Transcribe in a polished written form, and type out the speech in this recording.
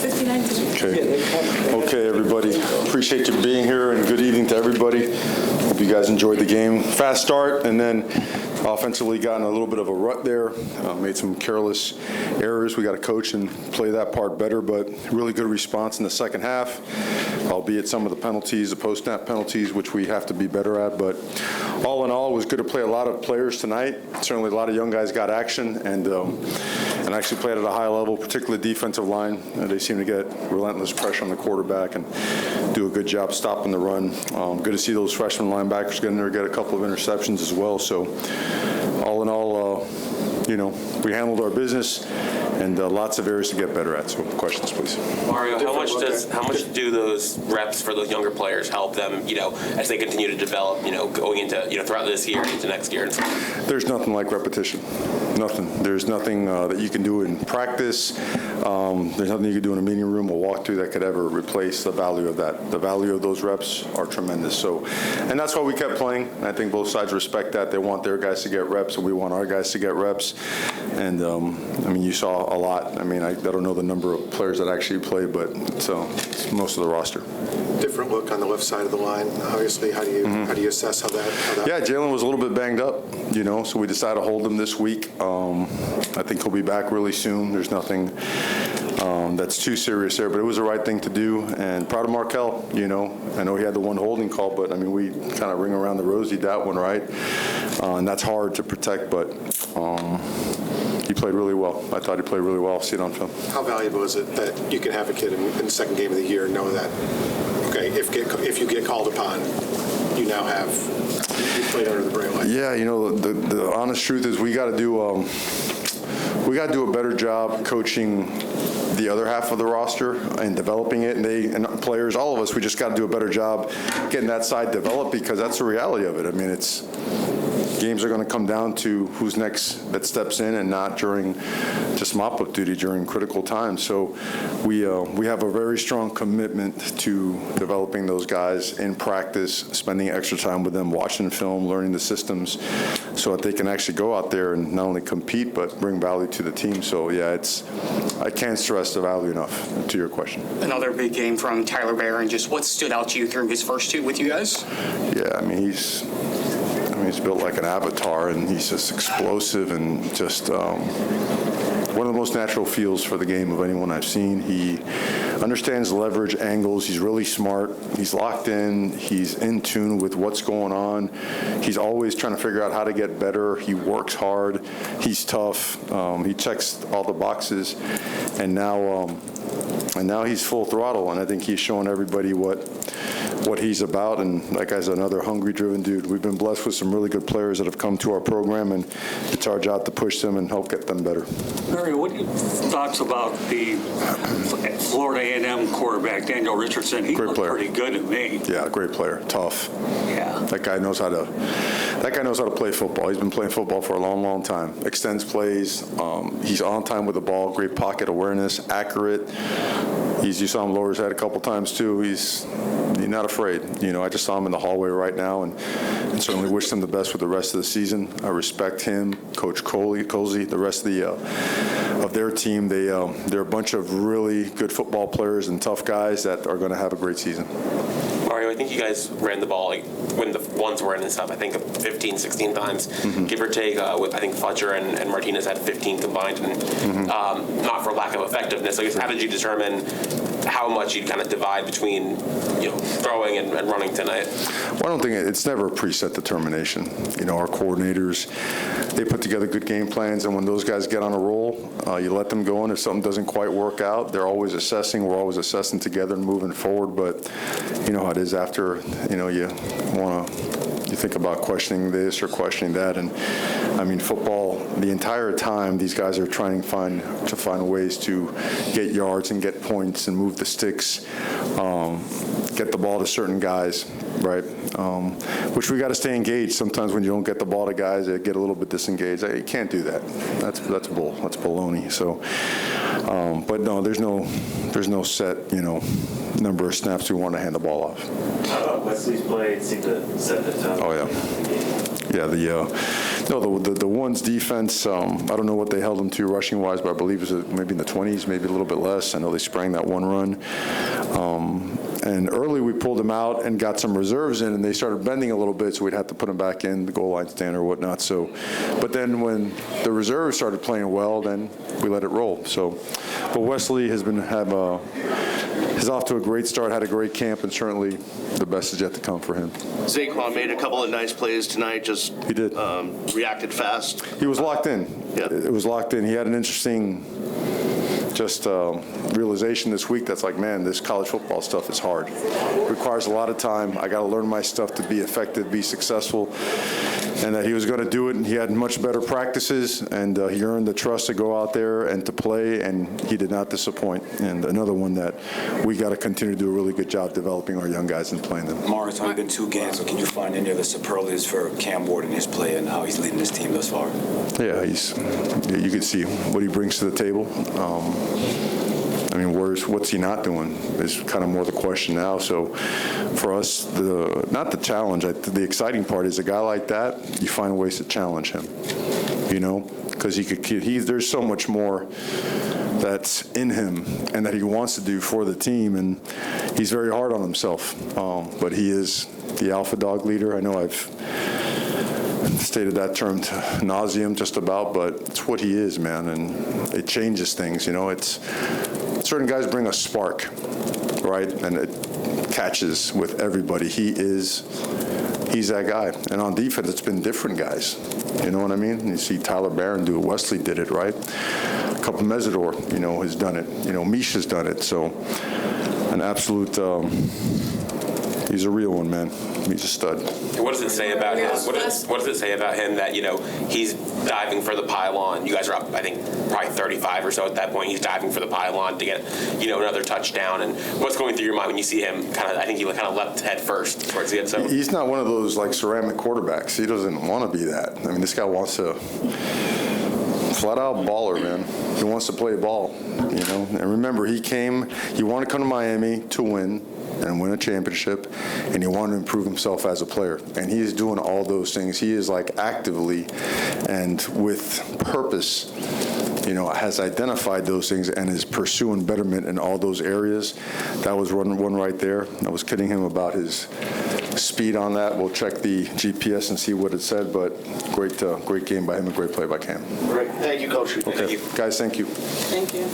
Okay, everybody. Appreciate you being here, and good evening to everybody. Hope you guys enjoyed the game. Fast start, and then offensively got in a little bit of a rut there. Made some careless errors. We got to coach and play that part better, but really good response in the second half, albeit some of the penalties, the post-snap penalties, which we have to be better at. But all in all, it was good to play a lot of players tonight. Certainly a lot of young guys got action and actually played at a high level, particularly defensive line. They seem to get relentless pressure on the quarterback and do a good job stopping the run. Good to see those freshman linebackers get in there, get a couple of interceptions as well. So all in all, we handled our business, and lots of areas to get better at. So questions, please. Mario, how much do those reps for those younger players help them, as they continue to develop, going into, throughout this year into next year? There's nothing like repetition. Nothing. There's nothing that you can do in practice. There's nothing you can do in a meeting room or walkthrough that could ever replace the value of that. The value of those reps are tremendous. So, and that's why we kept playing. And I think both sides respect that. They want their guys to get reps, and we want our guys to get reps. And you saw a lot. I don't know the number of players that actually played, but it's most of the roster. Different look on the left side of the line. Obviously, how do you assess how that? Yeah, Jalen was a little bit banged up, so we decided to hold him this week. I think he'll be back really soon. There's nothing that's too serious there, but it was the right thing to do. And proud of Markel. I know he had the one holding call, but we kind of ring around the rosy that one, right? And that's hard to protect, but he played really well. I thought he played really well. See it on film. How valuable is it that you can have a kid in the second game of the year and know that, okay, if you get called upon, you now have you played under the braille light? Yeah, the honest truth is we got to do a better job coaching the other half of the roster and developing it, and players, all of us, we just got to do a better job getting that side developed, because that's the reality of it. It's games are going to come down to who's next that steps in, and not during just mop-up duty during critical times. So we have a very strong commitment to developing those guys in practice, spending extra time with them, watching film, learning the systems, so that they can actually go out there and not only compete but bring value to the team. So yeah, I can't stress the value enough to your question. Another big game from Tyler Barron. Just what stood out to you through his first two with you guys? Yeah, he's built like an avatar, and he's just explosive and just one of the most natural feels for the game of anyone I've seen. He understands leverage, angles. He's really smart. He's locked in. He's in tune with what's going on. He's always trying to figure out how to get better. He works hard. He's tough. He checks all the boxes, and now he's full throttle. And I think he's showing everybody what he's about, and that guy's another hungry, driven dude. We've been blessed with some really good players that have come to our program, and it's our job to push them and help get them better. Mario, what are your thoughts about the Florida A&M quarterback, Daniel Richardson? He looked pretty good to me. Yeah, great player, tough. Yeah, that guy knows how to play football. He's been playing football for a long, long time. Extends plays. He's on time with the ball. Great pocket awareness. Accurate. You saw him lower his head a couple times too. He's not afraid. I just saw him in the hallway right now, and certainly wish him the best with the rest of the season. I respect him, Coach Colsey, the rest of their team. They're a bunch of really good football players and tough guys that are going to have a great season. Mario, I think you guys ran the ball when the ones were in and stuff, I think 15, 16 times, give or take. I think Fletcher and Martinez had 15 combined, and not for lack of effectiveness. I guess, how did you determine how much you'd kind of divide between throwing and running tonight? Well, I don't think it's never a preset determination. Our coordinators, they put together good game plans, and when those guys get on a roll, you let them go in. If something doesn't quite work out, they're always assessing. We're always assessing together and moving forward. But you know how it is after you think about questioning this or questioning that, and football, the entire time these guys are trying to find ways to get yards and get points and move the sticks, get the ball to certain guys, right? Which we got to stay engaged. Sometimes when you don't get the ball to guys, they get a little bit disengaged. You can't do that. That's bull. That's baloney. So, but no, there's no set number of snaps we want to hand the ball off. Wesley's play seemed to set the tone. Oh yeah. Yeah, the No, the ones defense, I don't know what they held them to rushing-wise, but I believe it was maybe in the 20s, maybe a little bit less. I know they sprang that one run. And early we pulled them out and got some reserves in, and they started bending a little bit, so we'd have to put them back in the goal line stand or whatnot. So, but then when the reserves started playing well, then we let it roll. So, but Wesley is off to a great start, had a great camp, and certainly the best is yet to come for him. Zaquan made a couple of nice plays tonight, just He did. Reacted fast. He was locked in. Yeah. It was locked in. He had an interesting realization this week that's like, man, this college football stuff is hard. It requires a lot of time. I got to learn my stuff to be effective, be successful, and that he was going to do it. And he had much better practices, and he earned the trust to go out there and to play, and he did not disappoint. And another one that we got to continue to do a really good job developing our young guys and playing them. Mario, it's only been 2 games, so can you find any other superlatives for Cam Ward and his play and how he's leading his team thus far? Yeah, you can see what he brings to the table. I mean, what's he not doing is kind of more the question now. So for us, not the challenge, the exciting part is a guy like that, you find ways to challenge him, because there's so much more that's in him and that he wants to do for the team, and he's very hard on himself. But he is the alpha dog leader. I know I've stated that term to nauseum just about, but it's what he is, man, and it changes things. It's certain guys bring a spark, right, and it catches with everybody. He's that guy. And on defense, it's been different guys. You know what I mean? You see Tyler Barron do it. Wesley did it, right? A couple Mesidor, has done it. Misha's done it. So an absolute, he's a real one, man. He's a stud. What does it say about him? What does it say about him that he's diving for the pylon? You guys are up, I think, probably 35 or so at that point. He's diving for the pylon to get another touchdown. And what's going through your mind when you see him? I think he kind of leapt head first towards the end zone. He's not one of those like ceramic quarterbacks. He doesn't want to be that. I mean, this guy wants to flat out baller, man. He wants to play ball. And remember, he wanted to come to Miami to win and win a championship, and he wanted to improve himself as a player. And he is doing all those things. He is like actively and with purpose, has identified those things and is pursuing betterment in all those areas. That was one right there. I was kidding him about his speed on that. We'll check the GPS and see what it said, but great game by him, a great play by Cam. Great. Thank you, Coach. Okay, guys, thank you. Thank you.